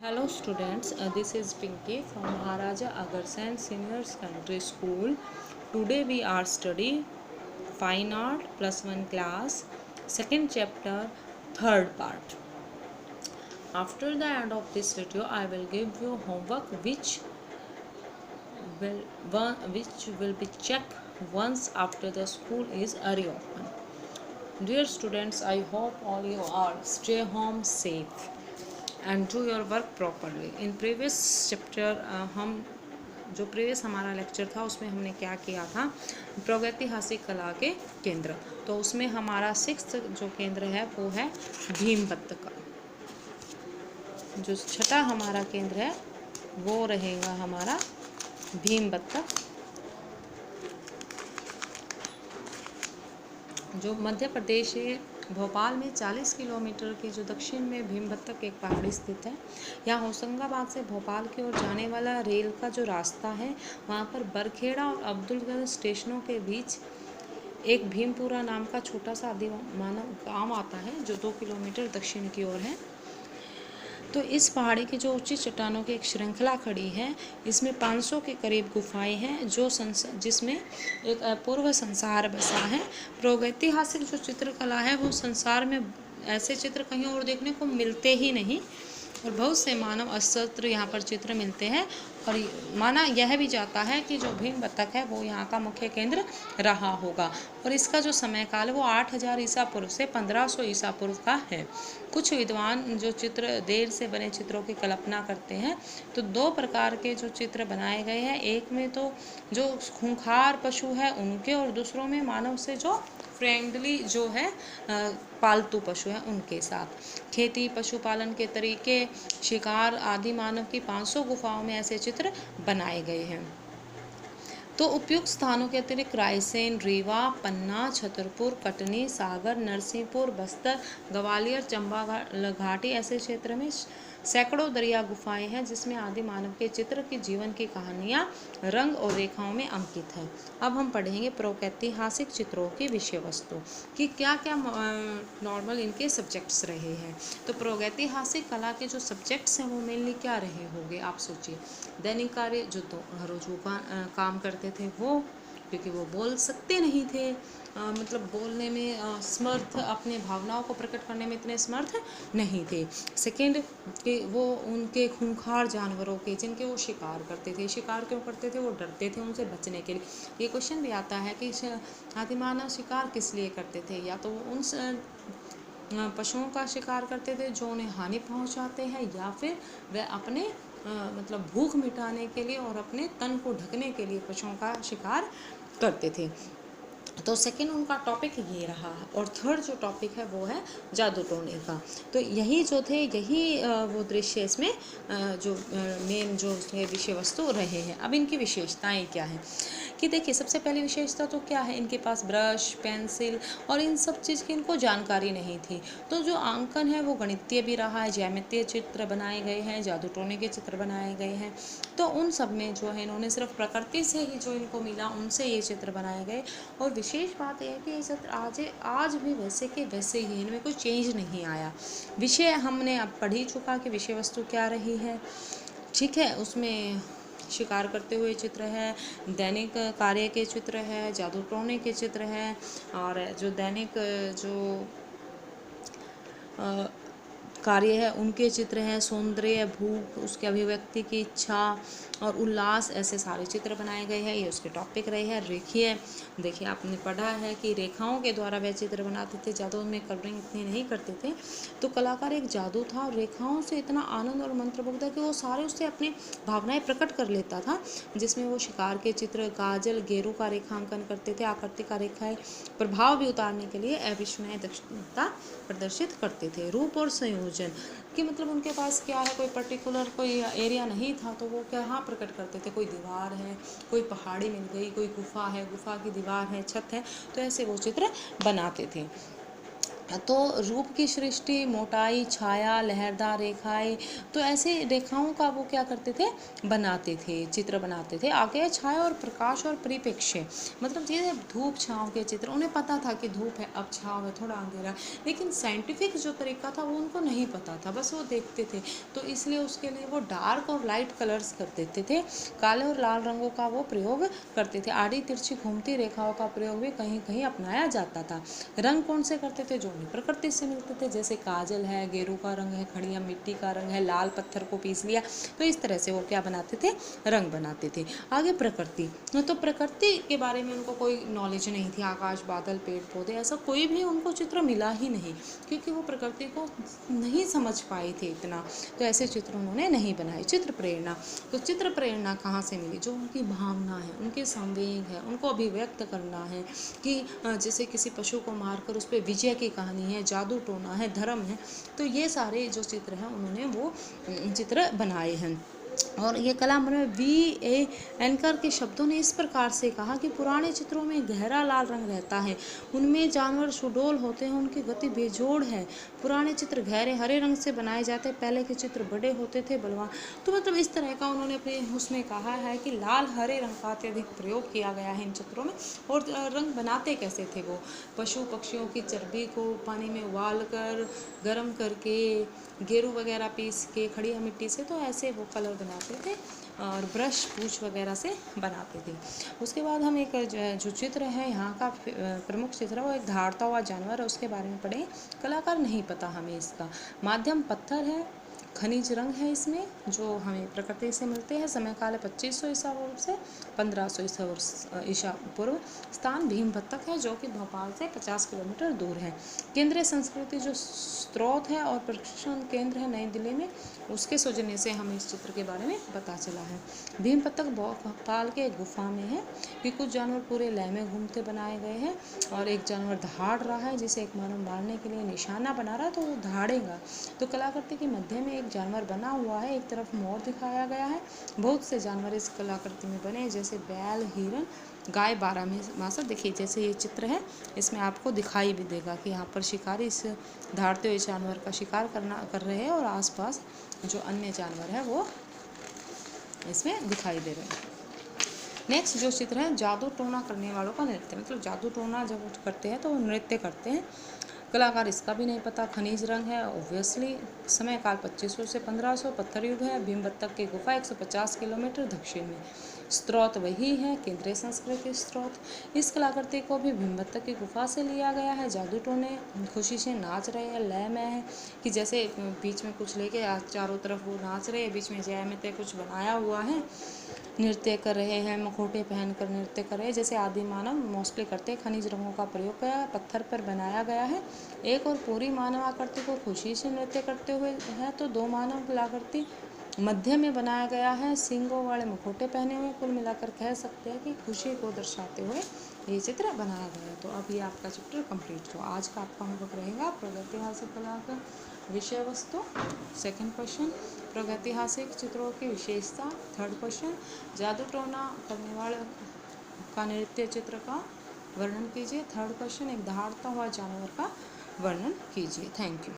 Hello students, this is Pinky from Maharaja Agarsen Senior Secondary School. Today we are study Fine Art plus 1 class, second chapter, third part. After the end of this video, I will give you homework which will be checked once after the school is reopened. Dear students, I hope all you are stay home safe and do your work properly. In previous chapter हम जो previous हमारा lecture था उसमें हमने क्या किया था, प्रागैतिहासिक कला के केंद्र। तो उसमें हमारा 6th जो केंद्र है वो है भीमबत्तका। जो छठा हमारा केंद्र है वो रहेगा हमारा भीमबत्तक, जो मध्य प्रदेश भोपाल में 40 किलोमीटर की जो दक्षिण में भीमबत्तक एक पहाड़ी स्थित है। यहाँ होशंगाबाद से भोपाल की ओर जाने वाला रेल का जो रास्ता है वहाँ पर बरखेड़ा और अब्दुलगंज स्टेशनों के बीच एक भीमपुरा नाम का छोटा सा आदिमानव गांव आता है जो 2 किलोमीटर दक्षिण की ओर है। तो इस पहाड़ी की जो ऊंची चट्टानों की एक श्रृंखला खड़ी है, इसमें 500 के करीब गुफाएं हैं जिसमें एक अपूर्व संसार बसा है। प्रागैतिहासिक जो चित्रकला है वो संसार में ऐसे चित्र कहीं और देखने को मिलते ही नहीं और बहुत से मानव अस्त्र यहाँ पर चित्र मिलते हैं और माना यह भी जाता है कि जो भीमबत्तक है वो यहाँ का मुख्य केंद्र रहा होगा और इसका जो समय काल है वो 8000 ईसा पूर्व से 1500 ईसा पूर्व का है। कुछ विद्वान जो चित्र देर से बने चित्रों की कल्पना करते हैं तो 2 प्रकार के जो चित्र बनाए गए हैं, एक में तो जो खूंखार पशु है उनके और दूसरों में मानव से जो फ्रेंडली जो है पालतू पशु हैं उनके साथ। खेती पशुपालन के तरीके, शिकार आदि मानव की 500 गुफाओं में ऐसे चित्र बनाए गए हैं। तो उपयुक्त स्थानों के अतिरिक्त रायसेन, रीवा, पन्ना, छतरपुर, कटनी, सागर, नरसिंहपुर, बस्तर, ग्वालियर, चंबा घाटी ऐसे क्षेत्र में सैकड़ों दरिया गुफाएं हैं जिसमें आदि मानव के चित्र की जीवन की कहानियां रंग और रेखाओं में अंकित है। अब हम पढ़ेंगे प्रागैतिहासिक चित्रों की विषय वस्तु कि क्या क्या नॉर्मल इनके सब्जेक्ट्स रहे हैं। तो प्रागैतिहासिक कला के जो सब्जेक्ट्स हैं वो मेनली क्या रहे होंगे, आप सोचिए। दैनिक कार्य, जो रोजगार काम करते थे वो, क्योंकि वो बोल सकते नहीं थे, मतलब बोलने में समर्थ, अपने भावनाओं को प्रकट करने में इतने समर्थ नहीं थे। सेकंड कि वो उनके खूंखार जानवरों के जिनके वो शिकार करते थे। शिकार क्यों करते थे? वो डरते थे उनसे बचने के लिए। ये क्वेश्चन भी आता है कि आदिमानव शिकार किस लिए करते थे? या तो उन पशुओं का शिकार करते थे जो उन्हें हानि पहुंचाते हैं, या फिर वह अपने मतलब भूख मिटाने के लिए और अपने तन को ढकने के लिए पशुओं का शिकार करते थे। तो सेकेंड उनका टॉपिक ये रहा और थर्ड जो टॉपिक है वो है जादू टोने का। तो यही जो थे यही वो दृश्य इसमें जो मेन जो विषय वस्तु रहे हैं। अब इनकी विशेषताएं क्या हैं कि देखिए, सबसे पहली विशेषता तो क्या है, इनके पास ब्रश, पेंसिल और इन सब चीज़ की इनको जानकारी नहीं थी। तो जो अंकन है वो गणितीय भी रहा है, ज्यामितीय चित्र बनाए गए हैं, जादू टोने के चित्र बनाए गए हैं। तो उन सब में जो है इन्होंने सिर्फ प्रकृति से ही जो इनको मिला उनसे ये चित्र बनाए गए। और विशेष बात यह है कि ये चित्र आज भी वैसे के वैसे ही, इनमें कोई चेंज नहीं आया। विषय हमने अब पढ़ ही चुका कि विषय वस्तु क्या रही है, ठीक है। उसमें शिकार करते हुए चित्र है, दैनिक कार्य के चित्र है, जादू टोने के चित्र है, और जो दैनिक जो कार्य है उनके चित्र हैं, सौंदर्य, भूख, उसके अभिव्यक्ति की इच्छा और उल्लास, ऐसे सारे चित्र बनाए गए हैं। ये उसके टॉपिक रहे हैं। रेखीय, देखिए आपने पढ़ा है कि रेखाओं के द्वारा वह चित्र बनाते थे, जादू में कलरिंग इतनी नहीं करते थे। तो कलाकार एक जादू था और रेखाओं से इतना आनंद और मंत्रमुग्ध था कि वो सारे उससे अपनी भावनाएं प्रकट कर लेता था, जिसमें वो शिकार के चित्र, गाजल, गेरू का रेखांकन करते थे, आकृति का रेखाएं प्रभाव भी उतारने के लिए अविस्मरणीय दक्षता प्रदर्शित करते थे। रूप और संयोजन कि मतलब उनके पास क्या है, कोई पर्टिकुलर कोई एरिया नहीं था तो वो क्या प्रकट करते थे। कोई दीवार है, कोई पहाड़ी मिल गई, कोई गुफा है, गुफा की दीवार है, छत है, तो ऐसे वो चित्र बनाते थे। तो रूप की सृष्टि, मोटाई, छाया, लहरदार रेखाएं, तो ऐसे रेखाओं का वो क्या करते थे, बनाते थे, चित्र बनाते थे। आगे छाया और प्रकाश और परिप्रेक्ष्य, मतलब ये धूप छाँव के चित्र, उन्हें पता था कि धूप है, अब छाँव है, थोड़ा अंधेरा, लेकिन साइंटिफिक जो तरीका था वो उनको नहीं पता था, बस वो देखते थे। तो इसलिए उसके लिए वो डार्क और लाइट कलर्स कर देते थे, काले और लाल रंगों का वो प्रयोग करते थे। आड़ी तिरछी घूमती रेखाओं का प्रयोग भी कहीं कहीं अपनाया जाता था। रंग कौन से करते थे, जो उन्हें प्रकृति से मिलते थे, जैसे काजल है, गेरू का रंग है, खड़िया मिट्टी का रंग है, लाल पत्थर को पीस लिया, तो इस तरह से वो क्या बनाते थे, रंग बनाते थे। आगे प्रकृति, तो प्रकृति के बारे में उनको कोई नॉलेज नहीं थी, आकाश, बादल, पेड़ पौधे, ऐसा कोई भी उनको चित्र मिला ही नहीं, क्योंकि वो प्रकृति को नहीं समझ पाए थे इतना, तो ऐसे चित्र उन्होंने नहीं बनाए। चित्र प्रेरणा, तो चित्र प्रेरणा कहाँ से मिली, जो उनकी भावना है, उनके संवेग है, उनको अभिव्यक्त करना है, कि जैसे किसी पशु को मारकर उस पर विजय की कहानी है, जादू टोना है, धर्म है, तो ये सारे जो चित्र हैं उन्होंने वो चित्र बनाए हैं। और ये कला में V.A. एनकर के शब्दों ने इस प्रकार से कहा कि पुराने चित्रों में गहरा लाल रंग रहता है, उनमें जानवर सुडौल होते हैं, उनकी गति बेजोड़ है। पुराने चित्र गहरे हरे रंग से बनाए जाते, पहले के चित्र बड़े होते थे, बलवान। तो मतलब इस तरह का उन्होंने अपने उसमें कहा है कि लाल हरे रंग का अत्यधिक प्रयोग किया गया है इन चित्रों में। और रंग बनाते कैसे थे वो, पशु पक्षियों की चर्बी को पानी में उबाल कर, गर्म करके, गेरू वगैरह पीस के, खड़िया मिट्टी से, तो ऐसे वो कलर बनाते थे, और ब्रश पूछ वगैरह से बनाते थे। उसके बाद हम एक जो चित्र है यहाँ का प्रमुख चित्र है, वो एक दहाड़ता हुआ जानवर है, उसके बारे में पढ़ें। कलाकार नहीं पता हमें इसका। माध्यम पत्थर है, खनिज रंग है इसमें, जो हमें प्रकृति से मिलते हैं। समय काल है 2500 ईसा पूर्व से 1500 ईसा पूर्व। स्थान भीमबत्तख है, जो कि भोपाल से 50 किलोमीटर दूर है। केंद्रीय संस्कृति जो स्रोत है और प्रशिक्षण केंद्र है नई दिल्ली में, उसके सौजन्य से हमें इस चित्र के बारे में पता चला है। भीमबत्तख भोपाल के गुफा में है, कि कुछ जानवर पूरे लय में घूमते बनाए गए हैं, और एक जानवर दहाड़ रहा है, जिसे एक मानव मारने के लिए निशाना बना रहा है, तो वो दहाड़ेगा। तो कलाकृति के मध्य में एक जानवर बना हुआ है, एक तरफ मोर दिखाया गया है। बहुत से जानवर इस कलाकृति में बने हैं, जैसे बैल, हिरन, गाय, बारहमासा। देखिए जैसे ये चित्र है, इसमें आपको दिखाई भी देगा कि यहाँ पर शिकारी इस दहाड़ते हुए जानवर का शिकार कर रहे हैं, और आसपास जो अन्य जानवर है वो इसमें दिखाई दे रहे हैं। नेक्स्ट जो चित्र है, जादू टोना करने वालों का नृत्य, मतलब जादू टोना जब वो करते हैं तो वो नृत्य करते हैं। कलाकार इसका भी नहीं पता। खनिज रंग है ऑब्वियसली। समय काल 2500 से 1500, पत्थर युग है। भीमबत्तख की गुफा 150 किलोमीटर दक्षिण में। स्रोत वही है, केंद्रीय संस्कृति स्रोत। इस कलाकृति को भी भीमबत्तख की गुफा से लिया गया है। जादू टोने खुशी से नाच रहे हैं, लय में है, कि जैसे बीच में कुछ लेके चारों तरफ वो नाच रहे हैं, बीच में जय में कुछ बनाया हुआ है, नृत्य कर रहे हैं, मखोटे पहनकर नृत्य कर रहे हैं, जैसे आदि मानव मोस्टली करते हैं। खनिज रंगों का प्रयोग किया, पत्थर पर बनाया गया है। एक और पूरी मानव आकृति को खुशी से नृत्य करते हुए है, तो दो मानव कलाकृति मध्य में बनाया गया है, सींगों वाले मुखोटे पहने हुए। कुल मिलाकर कह सकते हैं कि खुशी को दर्शाते हुए ये चित्र बनाया गया है। तो अब ये आपका चैप्टर कंप्लीट। तो आज का आपका होमवर्क रहेगा प्रागैतिहासिक कला का विषय वस्तु। सेकंड क्वेश्चन, प्रागैतिहासिक चित्रों की विशेषता। थर्ड क्वेश्चन, जादू टोना करने वाले का नृत्य चित्र का वर्णन कीजिए। थर्ड क्वेश्चन, एक दहाड़ता हुआ जानवर का वर्णन कीजिए। Thank you.